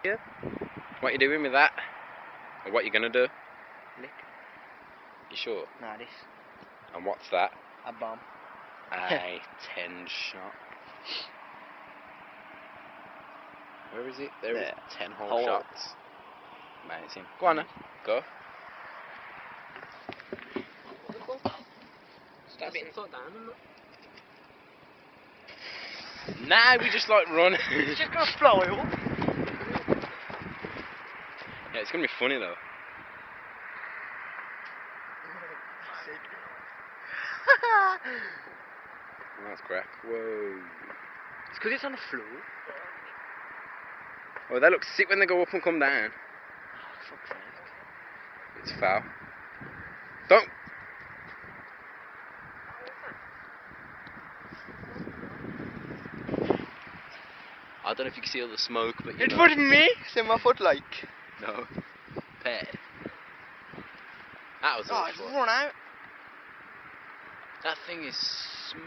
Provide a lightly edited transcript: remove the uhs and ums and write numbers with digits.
Yeah. What you doing with that? Or what you gonna do? Lick. You sure? Nah, this. And what's that? A bomb. A 10 shot. Where is it? There it is. 10 whole shots. Amazing. Go on then. Go. Stop it upside down. Nah, we just like run. It's just gonna fly up. Yeah, it's gonna be funny though. That's crack. Whoa. It's because it's on the floor. Oh, they look sick when they go up and come down. Oh, fuck's sake. It's foul. Don't. I don't know if you can see all the smoke, but you It know. was me. See my foot like. No. Pear. That was Oh, all it's fun. run out. That thing is